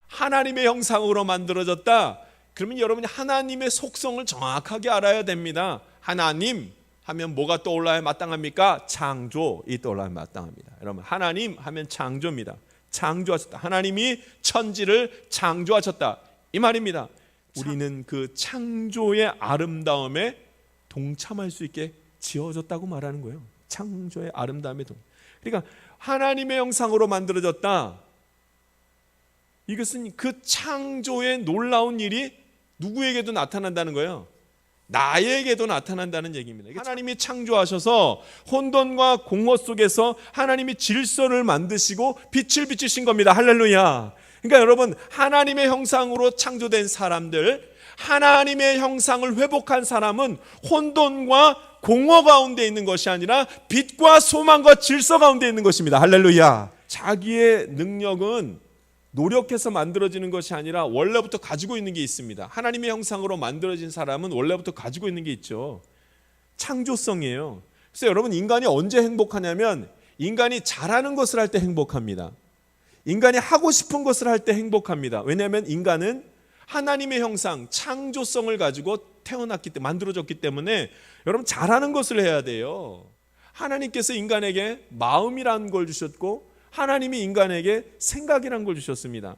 하나님의 형상으로 만들어졌다. 그러면 여러분이 하나님의 속성을 정확하게 알아야 됩니다. 하나님 하면 뭐가 떠올라야 마땅합니까? 창조, 이 떠올라야 마땅합니다. 여러분, 하나님 하면 창조입니다. 창조하셨다. 하나님이 천지를 창조하셨다, 이 말입니다. 우리는 그 창조의 아름다움에 동참할 수 있게 지어졌다고 말하는 거예요. 창조의 아름다움에 그러니까 하나님의 형상으로 만들어졌다. 이것은 그 창조의 놀라운 일이 누구에게도 나타난다는 거예요. 나에게도 나타난다는 얘기입니다. 하나님이 창조하셔서 혼돈과 공허 속에서 하나님이 질서를 만드시고 빛을 비추신 겁니다. 할렐루야. 그러니까 여러분, 하나님의 형상으로 창조된 사람들, 하나님의 형상을 회복한 사람은 혼돈과 공허 가운데 있는 것이 아니라 빛과 소망과 질서 가운데 있는 것입니다. 할렐루야. 자기의 능력은 노력해서 만들어지는 것이 아니라 원래부터 가지고 있는 게 있습니다. 하나님의 형상으로 만들어진 사람은 원래부터 가지고 있는 게 있죠. 창조성이에요. 그래서 여러분, 인간이 언제 행복하냐면 인간이 잘하는 것을 할 때 행복합니다. 인간이 하고 싶은 것을 할 때 행복합니다. 왜냐하면 인간은 하나님의 형상, 창조성을 가지고 태어났기 때문에, 만들어졌기 때문에 여러분, 잘하는 것을 해야 돼요. 하나님께서 인간에게 마음이라는 걸 주셨고 하나님이 인간에게 생각이라는 걸 주셨습니다.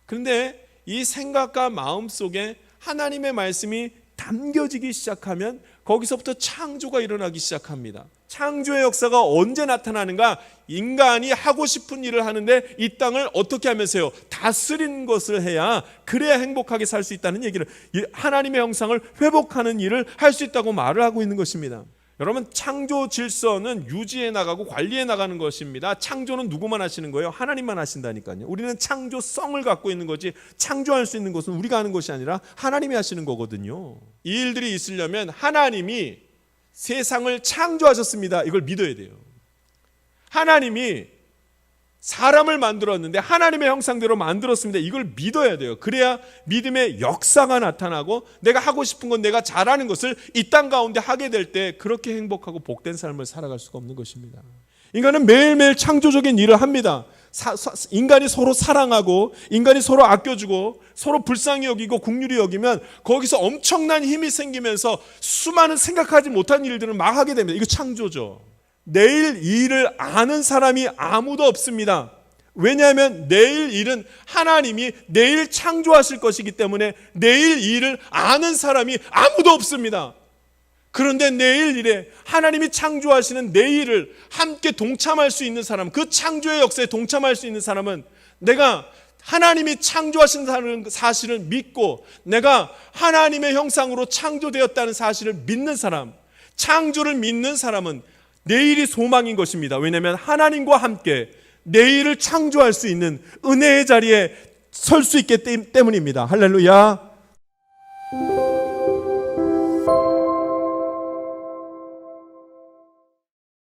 그런데 이 생각과 마음 속에 하나님의 말씀이 담겨지기 시작하면 거기서부터 창조가 일어나기 시작합니다. 창조의 역사가 언제 나타나는가? 인간이 하고 싶은 일을 하는데 이 땅을 어떻게 하면서요? 다스리는 것을 해야, 그래야 행복하게 살 수 있다는 얘기를, 하나님의 형상을 회복하는 일을 할 수 있다고 말을 하고 있는 것입니다. 여러분, 창조 질서는 유지해 나가고 관리해 나가는 것입니다. 창조는 누구만 하시는 거예요? 하나님만 하신다니까요. 우리는 창조성을 갖고 있는 거지, 창조할 수 있는 것은 우리가 하는 것이 아니라 하나님이 하시는 거거든요. 이 일들이 있으려면 하나님이 세상을 창조하셨습니다, 이걸 믿어야 돼요. 하나님이 사람을 만들었는데 하나님의 형상대로 만들었습니다, 이걸 믿어야 돼요. 그래야 믿음의 역사가 나타나고 내가 하고 싶은 건, 내가 잘하는 것을 이 땅 가운데 하게 될 때 그렇게 행복하고 복된 삶을 살아갈 수가 없는 것입니다. 인간은 매일매일 창조적인 일을 합니다. 인간이 서로 사랑하고 인간이 서로 아껴주고 서로 불쌍히 여기고 긍휼히 여기면 거기서 엄청난 힘이 생기면서 수많은 생각하지 못한 일들을 막 하게 됩니다. 이거 창조죠. 내일 일을 아는 사람이 아무도 없습니다. 왜냐하면 내일 일은 하나님이 내일 창조하실 것이기 때문에 내일 일을 아는 사람이 아무도 없습니다. 그런데 내일 일에 하나님이 창조하시는 내일을 함께 동참할 수 있는 사람, 그 창조의 역사에 동참할 수 있는 사람은, 내가 하나님이 창조하신 사실을 믿고 내가 하나님의 형상으로 창조되었다는 사실을 믿는 사람, 창조를 믿는 사람은 내일이 소망인 것입니다. 왜냐하면 하나님과 함께 내일을 창조할 수 있는 은혜의 자리에 설 수 있기 때문입니다. 할렐루야.